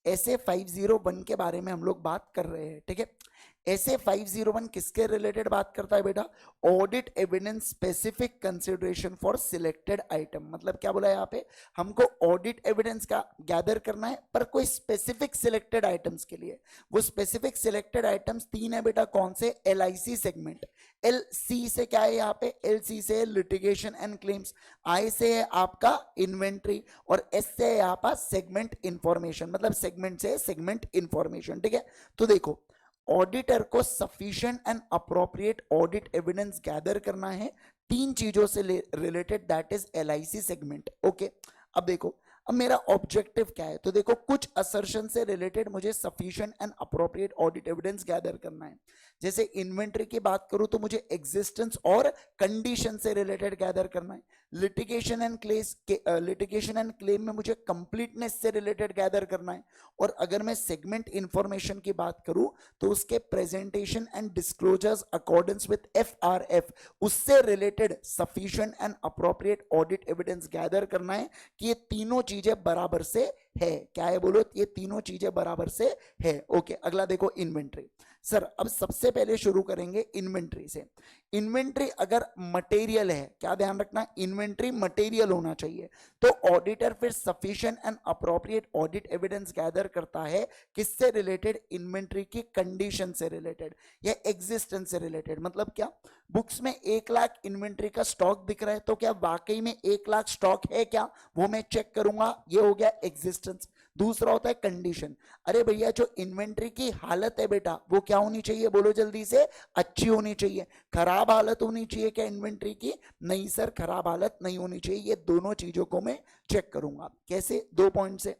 SA 501 के बारे में हम लोग बात कर रहे हैं, ठीक है। SA 501 किसके रिलेटेड बात करता है बेटा? Audit evidence specific consideration for selected item. मतलब क्या बोला है यहाँ पे? हमको ऑडिट एविडेंस का गैदर करना है पर कोई स्पेसिफिक सिलेक्टेड आइटम्स के लिए। वो स्पेसिफिक सिलेक्टेड आइटम्स 3 है बेटा। कौन से? LIC segment. LC से क्या है यहाँ पे? LC से लिटिगेशन एंड क्लेम्स। I से है आपका इन्वेंट्री और S से है यहाँ पर सेगमेंट इंफॉर्मेशन। मतलब सेगमेंट से सेगमेंट इंफॉर्मेशन, ठीक है। तो देखो, ऑडिटर को sufficient and appropriate audit evidence gather करना है 3 चीजों से related, that is LIC segment. Okay, अब देखो, अब मेरा ऑब्जेक्टिव क्या है? तो देखो, कुछ असर्शन से रिलेटेड मुझे sufficient and appropriate audit evidence gather करना है। जैसे इन्वेंट्री की बात करूं तो मुझे एग्जिस्टेंस और कंडीशन से रिलेटेड गैदर करना है। लिटिगेशन एंड क्लेम में मुझे कंप्लीटनेस से रिलेटेड गैदर करना है। और अगर मैं सेगमेंट इंफॉर्मेशन की बात करूं तो उसके presentation and disclosures accordance with FRF, उससे related sufficient and appropriate audit evidence gather करना है कि ये तीनों चीजें बराबर से है। क्या है बोलो? ये तीनों चीजें बराबर से है। ओके, अगला देखो, इन्वेंट्री। सर, अब सबसे पहले शुरू करेंगे इन्वेंट्री से। इन्वेंट्री अगर मटेरियल है, क्या ध्यान रखना? इन्वेंट्री मटेरियल होना चाहिए। तो ऑडिटर फिर sufficient and appropriate audit evidence gather करता है किससे रिलेटेड? इन्वेंट्री की कंडीशन से रिलेटेड या एग्जिस्टेंस से रिलेटेड। मतलब क्या? बुक्स में 1 लाख इन्वेंट्री का स्टॉक दिख रहा है तो क्या वाकई में 1 लाख स्टॉक है क्या? वो मैं चेक करूंगा। ये हो गया एग्जिस्टेंस। दूसरा होता है कंडीशन। अरे भैया, जो इन्वेंट्री की हालत है बेटा, वो क्या होनी चाहिए? बोलो जल्दी से। अच्छी होनी चाहिए। खराब हालत होनी चाहिए क्या इन्वेंट्री की? नहीं सर, खराब हालत नहीं होनी चाहिए। ये दोनों चीजों को मैं चेक करूंगा। कैसे? 2 पॉइंट से।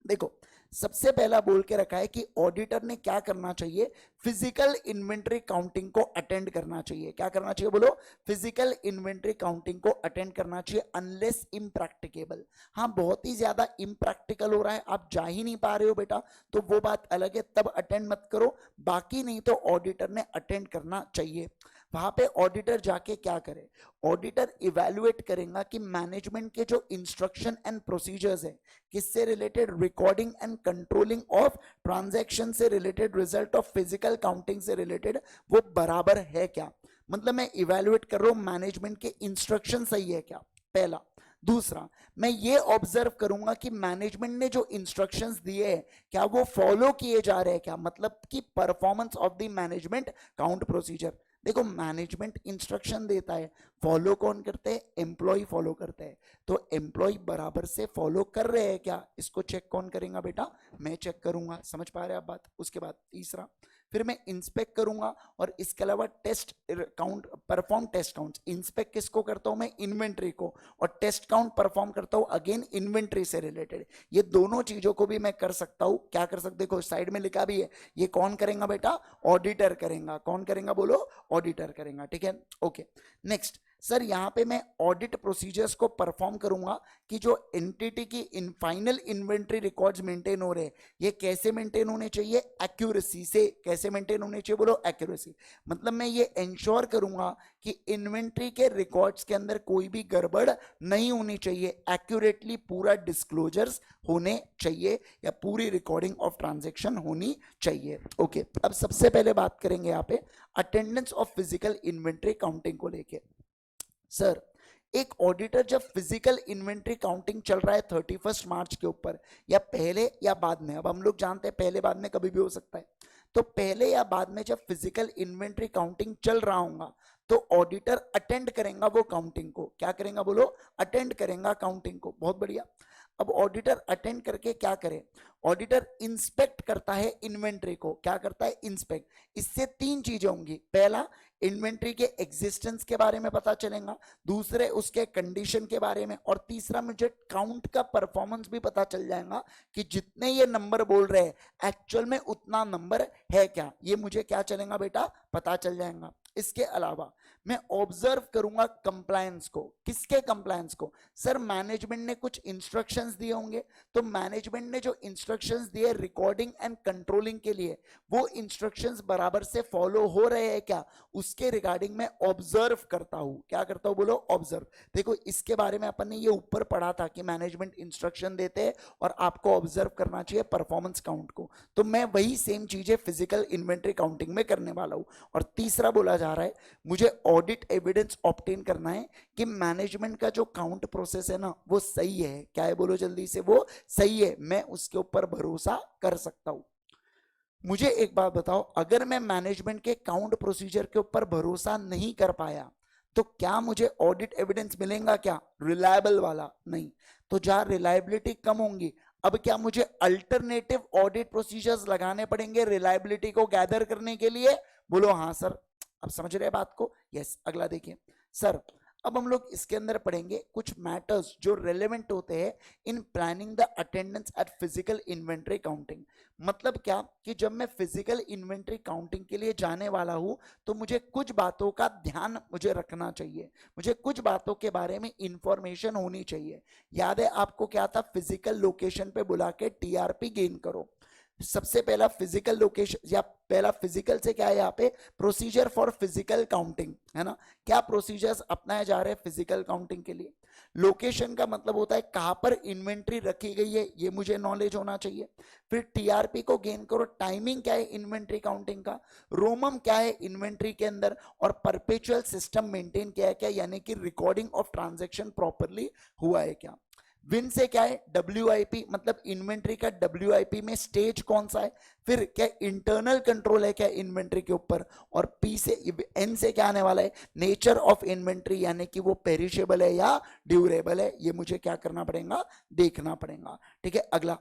देखो, सबसे पहला बोल के रखा है कि ऑडिटर ने क्या करना चाहिए? फिजिकल इन्वेंट्री काउंटिंग को अटेंड करना चाहिए। क्या करना चाहिए बोलो? फिजिकल इन्वेंट्री काउंटिंग को अटेंड करना चाहिए, अनलेस इम्प्रैक्टिकेबल। हाँ, बहुत ही ज्यादा इम्प्रैक्टिकल हो रहा है, आप जा ही नहीं पा रहे हो बेटा, तो वो बात अलग है, तब अटेंड मत करो। बाकी नहीं तो ऑडिटर ने अटेंड करना चाहिए। वहां पे ऑडिटर जाके क्या करे? ऑडिटर इवैल्यूएट करेगा कि मैनेजमेंट के जो इंस्ट्रक्शन एंड प्रोसीजर्स है किससे related? Recording and controlling of transaction से related, result of physical counting से रिलेटेड, वो बराबर है क्या? मतलब मैं इवैल्यूएट कर रहा हूं मैनेजमेंट के इंस्ट्रक्शन सही है क्या, पहला। दूसरा, मैं ये ऑब्जर्व करूंगा कि मैनेजमेंट ने जो इंस्ट्रक्शंस दिए हैं क्या वो फॉलो किए जा रहे हैं क्या? मतलब कि performance of the management count procedure. देखो, मैनेजमेंट इंस्ट्रक्शन देता है, फॉलो कौन करते हैं? एम्प्लॉय फॉलो करते हैं। तो एम्प्लॉय बराबर से फॉलो कर रहे हैं क्या, इसको चेक कौन करेगा बेटा? मैं चेक करूंगा। समझ पा रहे हैं आप बात? उसके बाद तीसरा, फिर मैं इंस्पेक्ट करूंगा। और इसके अलावा test count, perform test count. Inspect किसको करता हूं मैं? इन्वेंट्री को। और टेस्ट काउंट परफॉर्म करता हूं अगेन इन्वेंट्री से रिलेटेड। ये दोनों चीजों को भी मैं कर सकता हूं। क्या कर सकते? देखो, साइड में लिखा भी है, ये कौन करेगा बेटा? ऑडिटर करेगा। कौन करेगा बोलो? ऑडिटर करेगा, ठीक है। Okay, next. सर, यहां पे मैं ऑडिट प्रोसीजर्स को परफॉर्म करूंगा कि जो एंटिटी की in final inventory records maintain हो रहे हैं, ये कैसे मेंटेन होने चाहिए? एक्यूरेसी से। कैसे मेंटेन होने चाहिए बोलो? एक्यूरेसी। मतलब मैं ये इंश्योर करूंगा कि इन्वेंट्री के रिकॉर्ड्स के अंदर कोई भी गड़बड़ नहीं होनी चाहिए, एक्यूरेटली पूरा डिस्क्लोजर्स होने चाहिए या पूरी रिकॉर्डिंग ऑफ ट्रांजैक्शन होनी चाहिए। ओके, अब सबसे पहले बात करेंगे यहाँ पे attendance of physical inventory counting को लेके। सर, एक ऑडिटर जब फिजिकल इन्वेंट्री काउंटिंग चल रहा है 31 मार्च के ऊपर, या पहले या बाद में, अब हम लोग जानते हैं पहले बाद में कभी भी हो सकता है, तो पहले या बाद में जब फिजिकल इन्वेंट्री काउंटिंग चल रहा होगा तो ऑडिटर अटेंड करेगा वो काउंटिंग को। क्या करेगा बोलो? अटेंड करेगा काउंटिंग को। बहुत बढ़िया। अब ऑडिटर अटेंड करके क्या करे? ऑडिटर इंस्पेक्ट करता है इन्वेंट्री को। क्या करता है? इंस्पेक्ट। इससे 3 चीजें होंगी। पहला, इन्वेंट्री के एग्जिस्टेंस के बारे में पता चलेगा। दूसरे, उसके कंडीशन के बारे में। और तीसरा, मुझे काउंट का परफॉर्मेंस भी पता चल जाएगा कि जितने ये नंबर बोल रहे हैं एक्चुअल में उतना नंबर है क्या। ये मुझे क्या चलेगा बेटा? पता चल जाएगा। इसके अलावा मैं ऑब्जर्व करूंगा कंप्लायंस को। किसके कंप्लायंस को? सर मैनेजमेंट ने कुछ इंस्ट्रक्शंस दिए होंगे, तो मैनेजमेंट ने जो इंस्ट्रक्शंस दिए रिकॉर्डिंग एंड कंट्रोलिंग के लिए, वो इंस्ट्रक्शंस बराबर से फॉलो हो रहे हैं क्या, उसके रिगार्डिंग मैं ऑब्जर्व करता हूं। क्या करता हूं बोलो? ऑब्जर्व। देखो इसके बारे में अपन ने ये ऊपर पढ़ा था कि मैनेजमेंट इंस्ट्रक्शन देते हैं और आपको ऑब्जर्व करना चाहिए परफॉर्मेंस काउंट को, तो मैं वही सेम चीजें फिजिकल इन्वेंट्री काउंटिंग में करने वाला हूं। और तीसरा बोला जा रहा है मुझे ऑडिट एविडेंस ऑब्टेन करना है कि मैनेजमेंट का जो काउंट प्रोसेस है ना वो सही है। क्या है बोलो जल्दी से? वो सही है, मैं उसके ऊपर भरोसा कर सकता हूं। मुझे एक बात बताओ, अगर मैं मैनेजमेंट के काउंट प्रोसीजर के ऊपर भरोसा नहीं कर पाया तो क्या मुझे ऑडिट एविडेंस मिलेगा? क्या रिलायबल वाला? नहीं। तो जहां रिलायबिलिटी कम होंगी, अब क्या मुझे अल्टरनेटिव ऑडिट प्रोसीजर्स लगाने पड़ेंगे रिलायबिलिटी को गैदर करने के लिए? बोलो हाँ सर। अब समझ रहे बात को? यस। अगला देखिए सर, अब हम लोग इसके अंदर पढ़ेंगे कुछ मैटर्स जो रेलेवेंट होते हैं in planning the attendance eight physical inventory counting. मतलब क्या कि जब मैं फिजिकल इन्वेंट्री काउंटिंग के लिए जाने वाला हूं तो मुझे कुछ बातों का ध्यान मुझे रखना चाहिए, मुझे कुछ बातों के बारे में इंफॉर्मेशन होनी चाहिए। याद है आपको क्या था? फिजिकल लोकेशन पे बुला के टीआरपी गेन करो। सबसे पहला फिजिकल लोकेशन या पहला फिजिकल से क्या है यहाँ पे? प्रोसीजर फॉर फिजिकल काउंटिंग, है ना? क्या प्रोसीजर्स अपनाए जा रहे हैं फिजिकल काउंटिंग के लिए? लोकेशन का मतलब होता है कहां पर इन्वेंट्री रखी गई है, ये मुझे नॉलेज होना चाहिए। फिर टीआरपी को गेन करो, टाइमिंग क्या है इन्वेंट्री काउंटिंग का, रोमम क्या है इन्वेंट्री के अंदर, और परपेचुअल सिस्टम मेंटेन किया है क्या, यानी कि रिकॉर्डिंग ऑफ ट्रांजैक्शन प्रॉपरली हुआ है क्या। विन से क्या है? WIP, मतलब इन्वेंट्री का WIP में स्टेज कौन सा है। फिर क्या इंटरनल कंट्रोल है क्या इन्वेंट्री के ऊपर। और P से N से क्या आने वाला है? नेचर ऑफ इन्वेंट्री, यानी कि वो पेरिशेबल है या ड्यूरेबल है, ये मुझे क्या करना पड़ेगा? देखना पड़ेगा। ठीक है। अगला,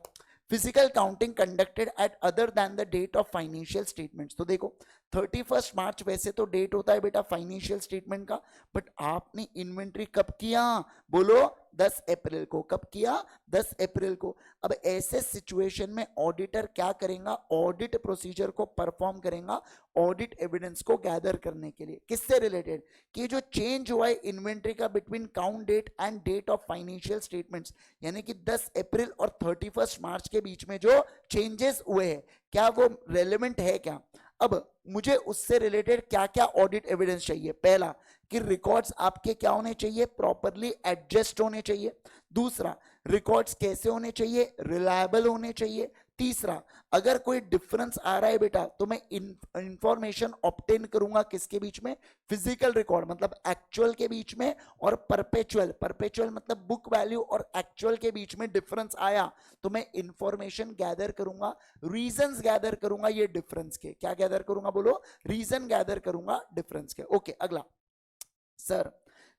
physical counting conducted at other than the date of financial statements. तो देखो 31 मार्च वैसे तो डेट होता है बेटा फाइनेंशियल स्टेटमेंट का, बट आपने इन्वेंट्री कब किया? बोलो 10 अप्रैल को। कब किया? 10 अप्रैल को। अब ऐसे सिचुएशन में ऑडिटर क्या करेगा? ऑडिट प्रोसीजर को परफॉर्म करेगा ऑडिट एविडेंस को गैदर करने के लिए। किससे रिलेटेड? कि जो चेंज हुआ है इन्वेंट्री का between count date and date of financial statements, यानी कि 10 अप्रैल और 31 मार्च के बीच में जो चेंजेस हुए हैं, क्या वो रेलेवेंट है क्या? अब मुझे उससे रिलेटेड क्या क्या ऑडिट एविडेंस चाहिए? पहला कि रिकॉर्ड्स आपके क्या होने चाहिए? प्रॉपरली एडजस्ट होने चाहिए। दूसरा, रिकॉर्ड्स कैसे होने चाहिए? रिलायबल होने चाहिए। तीसरा, अगर कोई डिफरेंस आ रहा है बेटा तो मैं इंफॉर्मेशन ऑब्टेन करूंगा किसके बीच में? फिजिकल रिकॉर्ड मतलब एक्चुअल के बीच में, और परपेचुअल, परपेचुअल मतलब बुक वैल्यू और एक्चुअल के बीच में डिफरेंस आया तो मैं इंफॉर्मेशन गैदर करूंगा, रीजंस गैदर करूंगा ये डिफरेंस के। क्या गैदर करूंगा? बोलो रीजन गैदर करूंगा डिफरेंस के। ओके। अगला, सर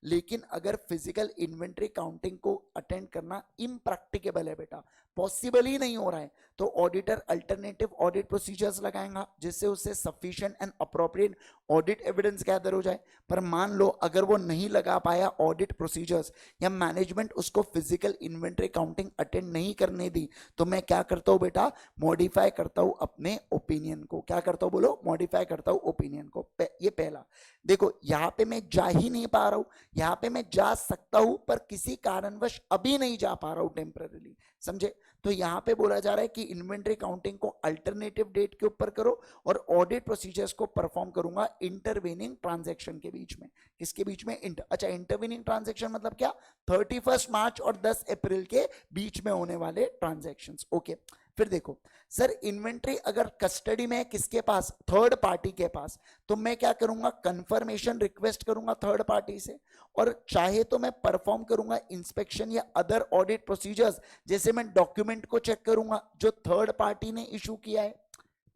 लेकिन अगर फिजिकल इन्वेंट्री काउंटिंग को अटेंड करना इम्प्रैक्टिकेबल है बेटा, पॉसिबल ही नहीं हो रहा है, तो ऑडिटर अल्टरनेटिव ऑडिट प्रोसीजर्स लगाएगा जिससे उससे sufficient and appropriate audit evidence gather हो जाए। पर मान लो अगर वो नहीं लगा पाया ऑडिट प्रोसीजर्स, या मैनेजमेंट उसको फिजिकल इन्वेंट्री काउंटिंग अटेंड नहीं करने दी, तो मैं क्या करता हूं बेटा? मॉडिफाई करता हूं अपने ओपिनियन को। क्या करता हूं? बोलो मॉडिफाई करता हूं ओपिनियन को। ये पहला। देखो यहां पे मैं जा ही नहीं पा रहा हूं, यहां पे मैं जा सकता हूं पर किसी कारणवश अभी नहीं जा पा रहा हूं टेम्पररी, समझे? तो यहां पे बोला जा रहा है कि इन्वेंट्री काउंटिंग को अल्टरनेटिव डेट के ऊपर करो और ऑडिट प्रोसीजर्स को परफॉर्म करूंगा इंटरवेनिंग ट्रांजैक्शन के बीच में। किसके बीच में? अच्छा, इंटरवेनिंग ट्रांजैक्शन मतलब क्या? 31 मार्च और 10 अप्रैल के बीच में होने वाले ट्रांजैक्शंस। ओके। फिर देखो सर, इन्वेंट्री अगर कस्टडी में है किसके पास? थर्ड पार्टी के पास, तो मैं क्या करूंगा? कंफर्मेशन रिक्वेस्ट करूंगा थर्ड पार्टी से, और चाहे तो मैं परफॉर्म करूंगा इंस्पेक्शन या अदर ऑडिट प्रोसीजर्स, जैसे मैं डॉक्यूमेंट को चेक करूंगा जो थर्ड पार्टी ने इशू किया है।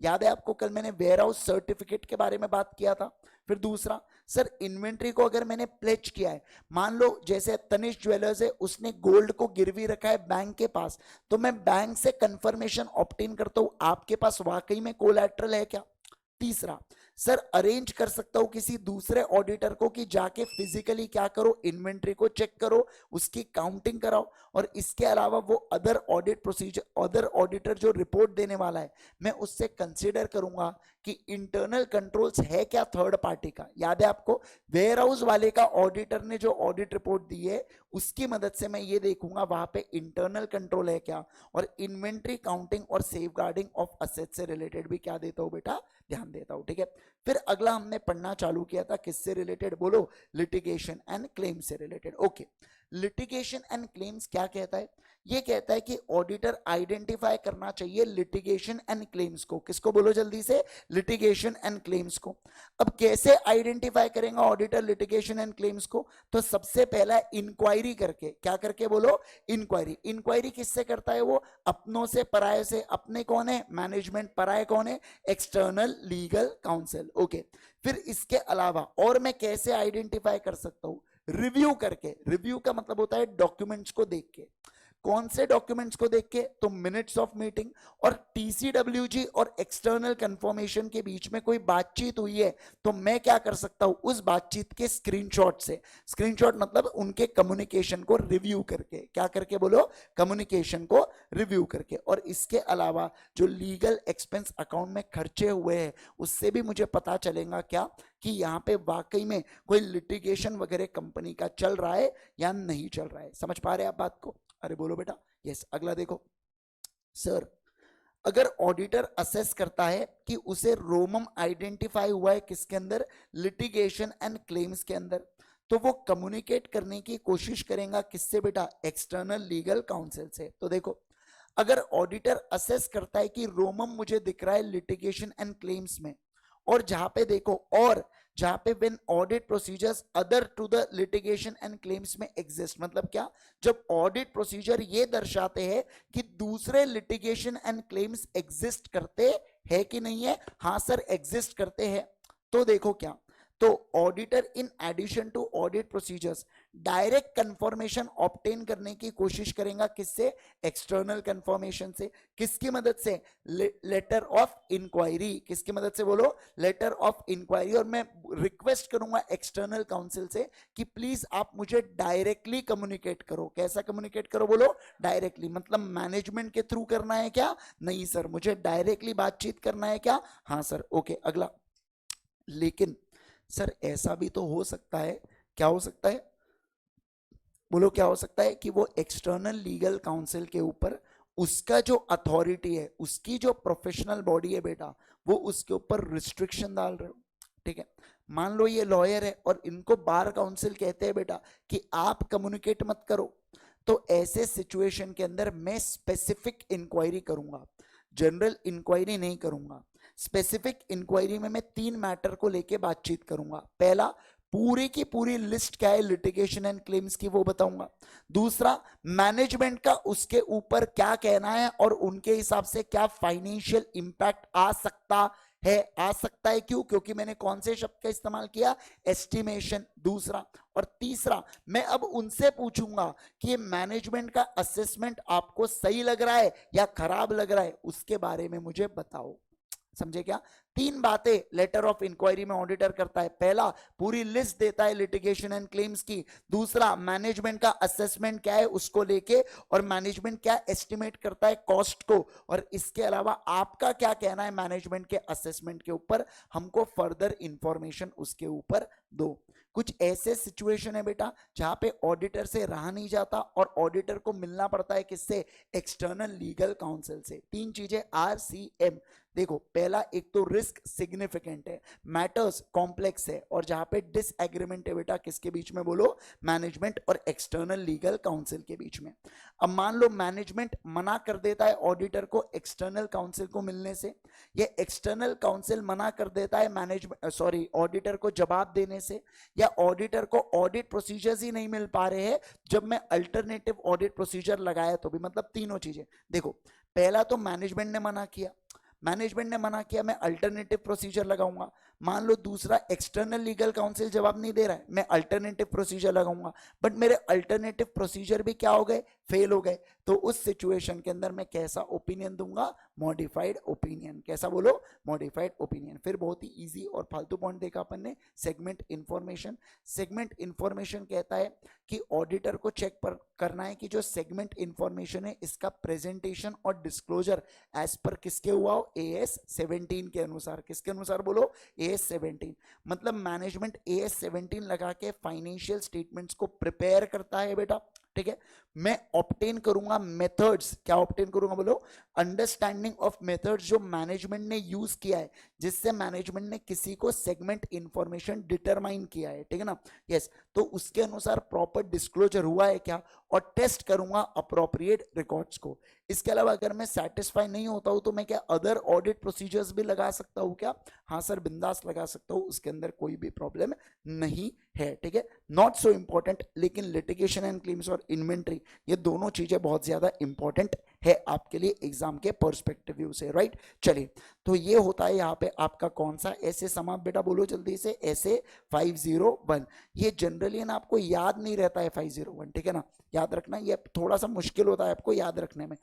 याद है आपको कल मैंने वेयर हाउस सर्टिफिकेट के बारे में बात किया था। फिर दूसरा, सर इन्वेंट्री को अगर मैंने प्लेज किया है, मान लो जैसे तनिष्क ज्वेलर्स है, उसने गोल्ड को गिरवी रखा है बैंक के पास, तो मैं बैंक से कंफर्मेशन ऑब्टेन करता हूं आपके पास वाकई में कोलैटरल है क्या। तीसरा, सर अरेंज कर सकता हूं किसी दूसरे ऑडिटर को कि जाके फिजिकली क्या करो? इन्वेंट्री को चेक करो, उसकी काउंटिंग कराओ, और इसके अलावा वो other audit procedure, other auditor जो रिपोर्ट देने वाला है, मैं उससे कंसीडर करूंगा कि इंटरनल कंट्रोल्स है क्या थर्ड पार्टी का, याद है आपको वेयर हाउस वाले का ऑडिटर ने जो ऑडिट रिपोर्ट दी है उसकी मदद से मैं ये देखूंगा वहां पे इंटरनल कंट्रोल है क्या, और इन्वेंट्री काउंटिंग और सेफगार्डिंग ऑफ असेट से रिलेटेड भी क्या देता हूं बेटा, ध्यान देता हूं। ठीक है, फिर अगला हमने पढ़ना चालू किया था किससे रिलेटेड, बोलो लिटिगेशन एंड क्लेम से related. Okay, litigation and claims क्या कहता है, ये कहता है कि ऑडिटर आइडेंटिफाई करना चाहिए लिटिगेशन एंड क्लेम्स को, किसको बोलो जल्दी से, लिटिगेशन एंड क्लेम्स को। अब कैसे आइडेंटिफाई करेंगे ऑडिटर लिटिगेशन एंड क्लेम्स को, तो सबसे पहला इंक्वायरी करके, क्या करके बोलो, इंक्वायरी। इंक्वायरी किससे करता है वो, अपनों से पराये से, अपने कौन है मैनेजमेंट, पराये कौन है एक्सटर्नल लीगल काउंसिल। ओके, फिर इसके अलावा और मैं कैसे आइडेंटिफाई कर सकता हूं, रिव्यू करके, रिव्यू का मतलब होता है डॉक्यूमेंट्स को देख के, कौन से डॉक्यूमेंट्स को देख के, तो मिनट्स ऑफ मीटिंग और टीसीडब्ल्यूजी और एक्सटर्नल कंफर्मेशन के बीच में कोई बातचीत हुई है तो मैं क्या कर सकता हूं, उस बातचीत के स्क्रीनशॉट से, स्क्रीनशॉट मतलब उनके कम्युनिकेशन को रिव्यू करके, क्या करके बोलो, कम्युनिकेशन को रिव्यू करके। और इसके अलावा जो लीगल एक्सपेंस अकाउंट में खर्चे हुए हैं उससे भी मुझे पता चलेगा क्या, कि यहाँ पे वाकई में कोई लिटिगेशन वगैरह कंपनी का चल रहा है या नहीं चल रहा है। समझ पा रहे हैं आप बात को, अरे बोलो बेटा यस। अगला देखो सर, अगर ऑडिटर असेस करता है कि उसे रोमम आइडेंटिफाई हुआ है किसके अंदर, लिटिगेशन एंड क्लेम्स के अंदर, तो वो कम्युनिकेट करने की कोशिश करेगा किससे बेटा, एक्सटर्नल लीगल काउंसिल से। तो देखो अगर ऑडिटर असेस करता है कि रोमम मुझे दिख रहा है लिटिगेशन एंड क्लेम्स में, और जहां पे देखो, और जहां पे when audit procedures other to the litigation and claims में एग्जिस्ट, मतलब क्या, जब ऑडिट प्रोसीजर ये दर्शाते हैं कि दूसरे लिटिगेशन एंड क्लेम्स एग्जिस्ट करते हैं कि नहीं है, हाँ सर एग्जिस्ट करते हैं, तो देखो क्या, तो auditor in addition to audit procedures direct confirmation obtain करने की कोशिश करेगा किससे, एक्सटर्नल कंफर्मेशन से, किसकी मदद से, लेटर ऑफ इंक्वायरी, किसकी मदद से बोलो, लेटर ऑफ इंक्वायरी। और मैं रिक्वेस्ट करूंगा एक्सटर्नल काउंसिल से कि प्लीज आप मुझे डायरेक्टली कम्युनिकेट करो, कैसा कम्युनिकेट करो बोलो, डायरेक्टली, मतलब मैनेजमेंट के थ्रू करना है क्या, नहीं सर मुझे डायरेक्टली बातचीत करना है क्या, हाँ सर। ओके अगला, लेकिन सर ऐसा भी तो हो सकता है, क्या हो सकता है बोलो, क्या हो सकता है कि वो एक्सटर्नल लीगल काउंसिल के ऊपर उसका जो अथॉरिटी है, उसकी जो प्रोफेशनल बॉडी है बेटा, वो उसके ऊपर रिस्ट्रिक्शन डाल रहे हो। ठीक है, मान लो ये लॉयर है और इनको बार काउंसिल कहते हैं बेटा कि आप कम्युनिकेट मत करो, तो ऐसे सिचुएशन के अंदर मैं स्पेसिफिक इंक्वायरी करूंगा, जनरल इंक्वायरी नहीं करूंगा। स्पेसिफिक इंक्वायरी में मैं 3 मैटर को लेके बातचीत करूंगा। पहला, पूरी की पूरी लिस्ट क्या है लिटिगेशन एंड क्लेम्स की वो बताऊंगा। दूसरा, मैनेजमेंट का उसके ऊपर क्या कहना है और उनके हिसाब से क्या फाइनेंशियल इंपैक्ट आ सकता है, आ सकता है क्यों, क्योंकि मैंने कौन से शब्द का इस्तेमाल किया, एस्टिमेशन। दूसरा, और तीसरा, मैं अब उनसे पूछूंगा कि मैनेजमेंट का असेसमेंट आपको सही लग रहा है या खराब लग रहा है, उसके बारे में मुझे बताओ। समझे क्या, 3 बातें लेटर ऑफ इंक्वायरी में ऑडिटर करता है। पहला, पूरी लिस्ट देता है लिटिगेशन एंड क्लेम्स की। दूसरा, मैनेजमेंट का असेसमेंट क्या है उसको लेके, और मैनेजमेंट क्या एस्टिमेट करता है कॉस्ट को, और इसके अलावा आपका क्या कहना है मैनेजमेंट के असेसमेंट के ऊपर, हमको फर्दर इंफॉर्मेशन उसके ऊपर दो। कुछ ऐसे सिचुएशन है बेटा जहां पे ऑडिटर से रहा नहीं जाता और ऑडिटर को मिलना पड़ता है किससे, एक्सटर्नल लीगल काउंसिल से। 3 चीजें RCM। देखो पहला, एक तो रिस्क सिग्निफिकेंट है, मैटर्स कॉम्प्लेक्स है, और जहां पे डिसएग्रीमेंट है बेटा किसके बीच में बोलो, मैनेजमेंट और एक्सटर्नल लीगल काउंसिल के बीच में। अब मान लो मैनेजमेंट मना कर देता है ऑडिटर को एक्सटर्नल काउंसिल को मिलने से, या एक्सटर्नल काउंसिल मना कर देता है मैनेजमेंट ऑडिटर को जवाब देने से, या ऑडिटर को ऑडिट प्रोसीजर्स ही नहीं मिल पा रहे हैं जब मैं अल्टरनेटिव ऑडिट प्रोसीजर लगाया तो भी। मतलब तीनों चीजें देखो, पहला तो मैनेजमेंट ने मना किया, मैं अल्टरनेटिव प्रोसीजर लगाऊंगा। मान लो दूसरा, एक्सटर्नल लीगल काउंसिल जवाब नहीं दे रहा है, मैं अल्टरनेटिव प्रोसीजर लगाऊंगा, बट मेरे अल्टरनेटिव प्रोसीजर भी क्या हो गए, फेल हो गए। तो उस सिचुएशन के अंदर मैं कैसा ओपिनियन दूंगा, मॉडिफाइड ओपिनियन। कैसा बोलो, मॉडिफाइड ओपिनियन। फिर बहुत ही इजी और फालतू पॉइंट देखा अपन ने, सेगमेंट इंफॉर्मेशन। सेगमेंट इंफॉर्मेशन कहता है कि ऑडिटर को चेक करना है कि जो सेगमेंट इंफॉर्मेशन है इसका प्रेजेंटेशन और डिस्क्लोजर एज पर किसके हुआ हो, AS 17 के अनुसार। किसके अनुसार बोलो? AS 17। मतलब मैनेजमेंट AS 17 लगा के फाइनेंशियल स्टेटमेंट्स को प्रिपेयर करता है बेटा, ठीक है। मैं ऑब्टेन करूंगा मेथड्स, क्या ऑब्टेन करूंगा बोलो? अंडरस्टैंडिंग ऑफ मेथड्स जो मैनेजमेंट ने यूज किया है, जिससे मैनेजमेंट ने किसी को सेगमेंट इंफॉर्मेशन डिटरमाइन किया है, ठीक है ना। यस, तो उसके अनुसार प्रॉपर डिस्क्लोजर हुआ है क्या, और टेस्ट करूंगा अप्रोप्रिएट रिकॉर्ड्स को। इसके अलावा अगर मैं सेटिस्फाई नहीं होता हूं तो मैं क्या अदर ऑडिट प्रोसीजर्स भी लगा सकता हूं क्या? हाँ सर, बिंदास लगा सकता हूं, उसके अंदर कोई भी प्रॉब्लम नहीं है, ठीक है। नॉट सो इंपॉर्टेंट, लेकिन लिटिगेशन एंड क्लेम्स और इन्वेंट्री, ये दोनों चीजें बहुत ज्यादा इंपॉर्टेंट है आपके लिए एग्जाम के पर्सपेक्टिव व्यू से, राइट। चलिए, तो ये होता है यहाँ पे आपका कौन सा ऐसे समा, बेटा बोलो जल्दी से, ऐसे 501। ये जनरली ना आपको याद नहीं रहता है 501, ठीक है ना, याद रखना, ये थोड़ा सा मुश्किल होता है आपको याद रखने में।